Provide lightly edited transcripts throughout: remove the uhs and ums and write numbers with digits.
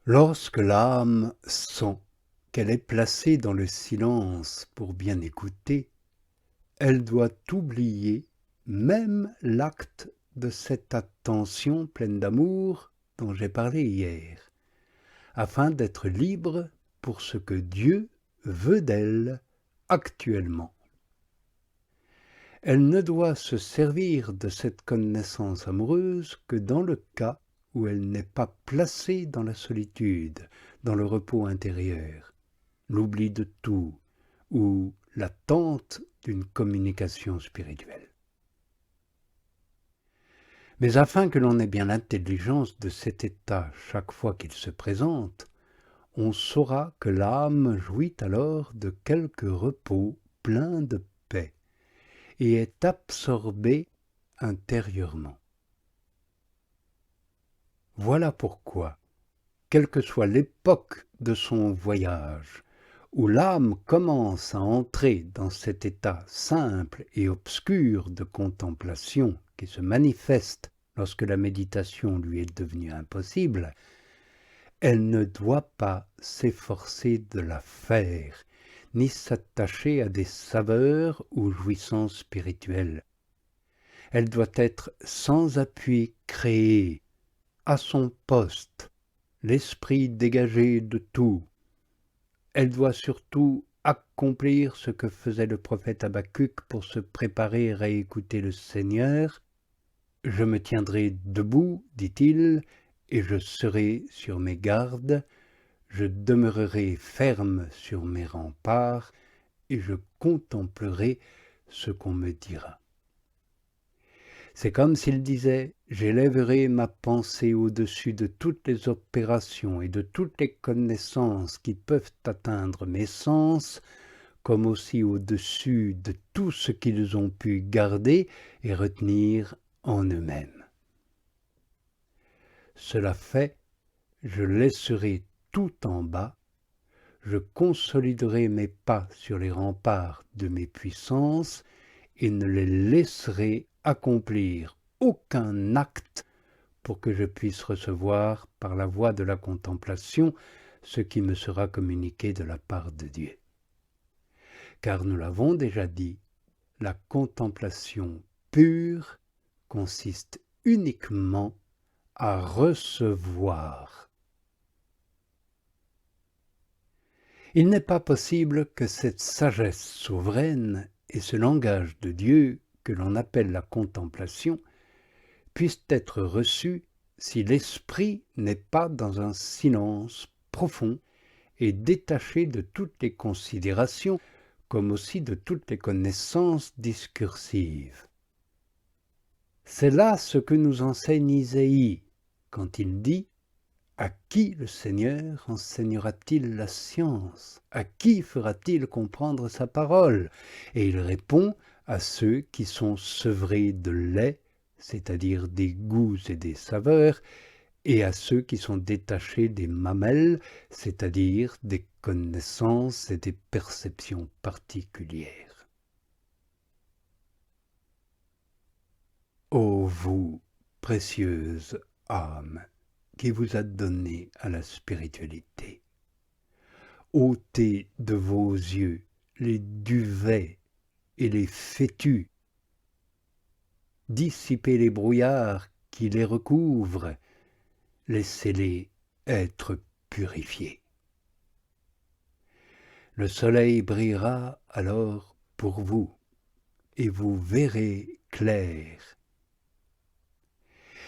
Lorsque l'âme sent qu'elle est placée dans le silence pour bien écouter, elle doit oublier même l'acte de cette attention pleine d'amour dont j'ai parlé hier, afin d'être libre pour ce que Dieu veut d'elle actuellement. Elle ne doit se servir de cette connaissance amoureuse que dans le cas où elle n'est pas placée dans la solitude, dans le repos intérieur, l'oubli de tout ou l'attente d'une communication spirituelle. Mais afin que l'on ait bien l'intelligence de cet état chaque fois qu'il se présente, on saura que l'âme jouit alors de quelque repos plein de paix et est absorbée intérieurement. Voilà pourquoi, quelle que soit l'époque de son voyage, où l'âme commence à entrer dans cet état simple et obscur de contemplation qui se manifeste lorsque la méditation lui est devenue impossible, elle ne doit pas s'efforcer de la faire, ni s'attacher à des saveurs ou jouissances spirituelles. Elle doit être sans appui créée, à son poste, l'esprit dégagé de tout. Elle doit surtout accomplir ce que faisait le prophète Habacuc pour se préparer à écouter le Seigneur. « Je me tiendrai debout, dit-il, et je serai sur mes gardes, je demeurerai ferme sur mes remparts, et je contemplerai ce qu'on me dira. » C'est comme s'il disait « J'élèverai ma pensée au-dessus de toutes les opérations et de toutes les connaissances qui peuvent atteindre mes sens, comme aussi au-dessus de tout ce qu'ils ont pu garder et retenir en eux-mêmes. Cela fait, je laisserai tout en bas, je consoliderai mes pas sur les remparts de mes puissances et ne les laisserai accomplir aucun acte pour que je puisse recevoir par la voie de la contemplation ce qui me sera communiqué de la part de Dieu. Car nous l'avons déjà dit, la contemplation pure consiste uniquement à recevoir. Il n'est pas possible que cette sagesse souveraine et ce langage de Dieu que l'on appelle la contemplation puissent être reçus si l'esprit n'est pas dans un silence profond et détaché de toutes les considérations comme aussi de toutes les connaissances discursives. C'est là ce que nous enseigne Isaïe quand il dit « À qui le Seigneur enseignera-t-il la science? À qui fera-t-il comprendre sa parole ?» Et il répond à ceux qui sont sevrés de lait, c'est-à-dire des goûts et des saveurs, et à ceux qui sont détachés des mamelles, c'est-à-dire des connaissances et des perceptions particulières. Ô vous, précieuse âme, qui vous a donné à la spiritualité, ôtez de vos yeux les duvets et les fétus, dissipez les brouillards qui les recouvrent, laissez-les être purifiés. Le soleil brillera alors pour vous, et vous verrez clair.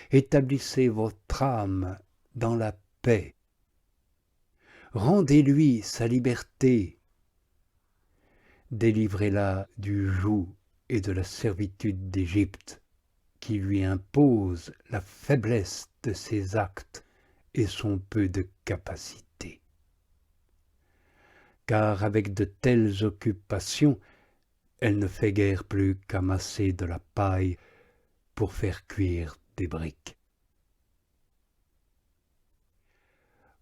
Établissez votre âme dans la paix. Rendez-lui sa liberté. Délivrez-la du joug et de la servitude d'Égypte, qui lui impose la faiblesse de ses actes et son peu de capacité. Car avec de telles occupations, elle ne fait guère plus qu'amasser de la paille pour faire cuire des briques.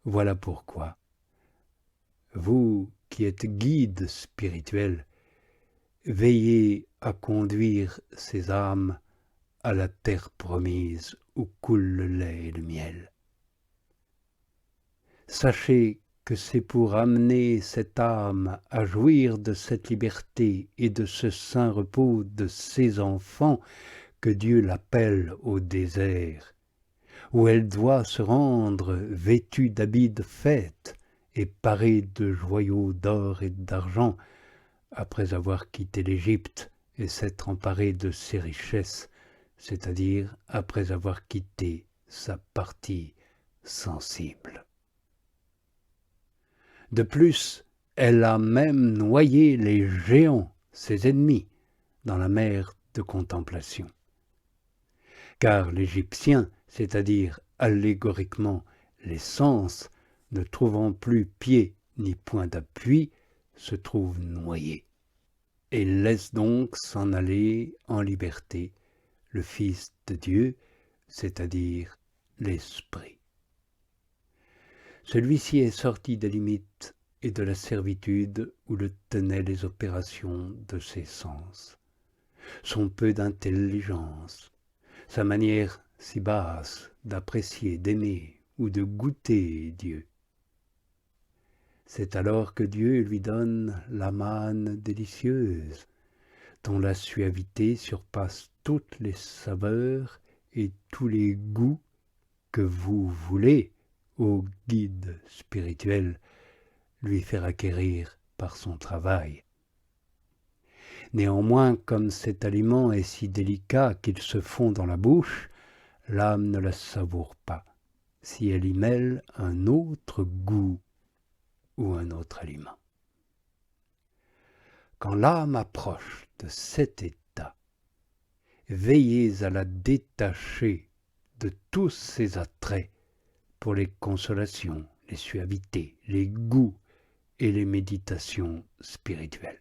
Voilà pourquoi, vous qui êtes guide spirituel, veillez à conduire ces âmes à la terre promise où coule le lait et le miel. Sachez que c'est pour amener cette âme à jouir de cette liberté et de ce saint repos de ses enfants que Dieu l'appelle au désert, où elle doit se rendre vêtue d'habits de fête et parée de joyaux d'or et d'argent, après avoir quitté l'Égypte et s'être emparée de ses richesses, c'est-à-dire après avoir quitté sa partie sensible. De plus, elle a même noyé les géants, ses ennemis, dans la mer de contemplation. Car l'Égyptien, c'est-à-dire allégoriquement les sens, ne trouvant plus pied ni point d'appui, se trouve noyé, et laisse donc s'en aller en liberté le Fils de Dieu, c'est-à-dire l'Esprit. Celui-ci est sorti des limites et de la servitude où le tenaient les opérations de ses sens, son peu d'intelligence, sa manière si basse d'apprécier, d'aimer ou de goûter Dieu. C'est alors que Dieu lui donne la manne délicieuse, dont la suavité surpasse toutes les saveurs et tous les goûts que vous voulez, ô guide spirituel, lui faire acquérir par son travail. Néanmoins, comme cet aliment est si délicat qu'il se fond dans la bouche, l'âme ne la savoure pas, si elle y mêle un autre goût ou un autre aliment. Quand l'âme approche de cet état, veillez à la détacher de tous ses attraits pour les consolations, les suavités, les goûts et les méditations spirituelles.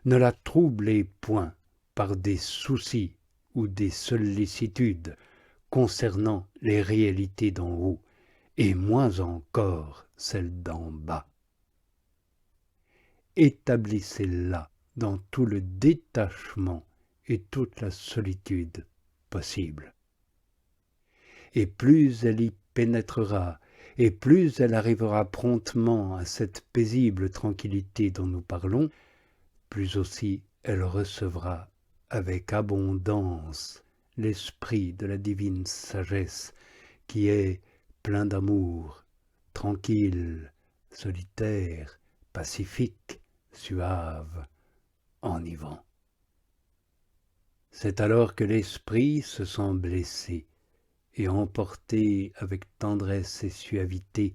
Ne la troublez point par des soucis ou des sollicitudes concernant les réalités d'en haut, et moins encore celles d'en bas. Établissez-la dans tout le détachement et toute la solitude possible. Et plus elle y pénétrera, et plus elle arrivera promptement à cette paisible tranquillité dont nous parlons, plus aussi elle recevra avec abondance l'esprit de la divine sagesse qui est plein d'amour, tranquille, solitaire, pacifique, suave, enivrant. C'est alors que l'esprit se sent blessé et emporté avec tendresse et suavité,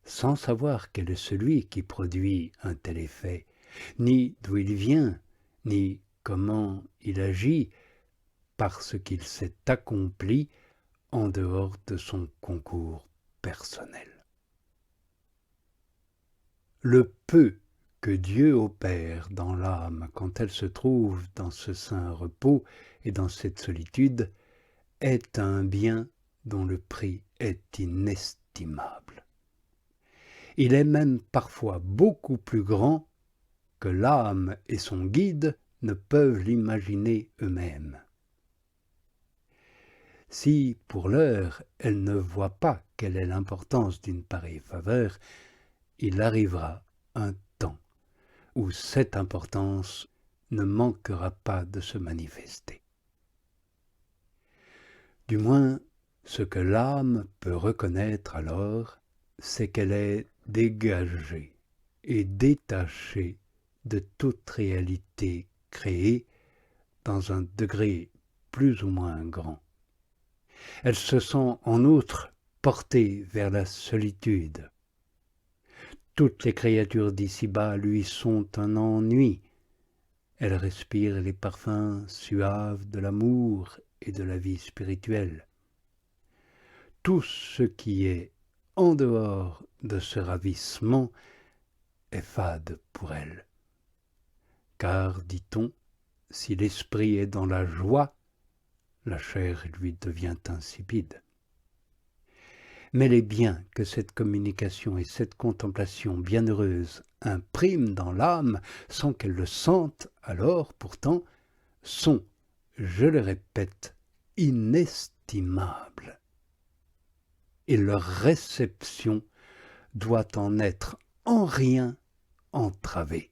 sans savoir quel est celui qui produit un tel effet, ni d'où il vient, ni comment il agit, parce qu'il s'est accompli en dehors de son concours personnel. Le peu que Dieu opère dans l'âme quand elle se trouve dans ce saint repos et dans cette solitude est un bien dont le prix est inestimable. Il est même parfois beaucoup plus grand que l'âme et son guide ne peuvent l'imaginer eux-mêmes. Si, pour l'heure, elle ne voit pas quelle est l'importance d'une pareille faveur, il arrivera un temps où cette importance ne manquera pas de se manifester. Du moins, ce que l'âme peut reconnaître alors, c'est qu'elle est dégagée et détachée de toute réalité créée dans un degré plus ou moins grand. Elle se sent en outre portée vers la solitude. Toutes les créatures d'ici-bas lui sont un ennui. Elle respire les parfums suaves de l'amour et de la vie spirituelle. Tout ce qui est en dehors de ce ravissement est fade pour elle. Car, dit-on, si l'esprit est dans la joie, la chair lui devient insipide. Mais les biens que cette communication et cette contemplation bienheureuse impriment dans l'âme, sans qu'elle le sente alors pourtant, sont, je le répète, inestimables. et leur réception doit en être en rien entravée.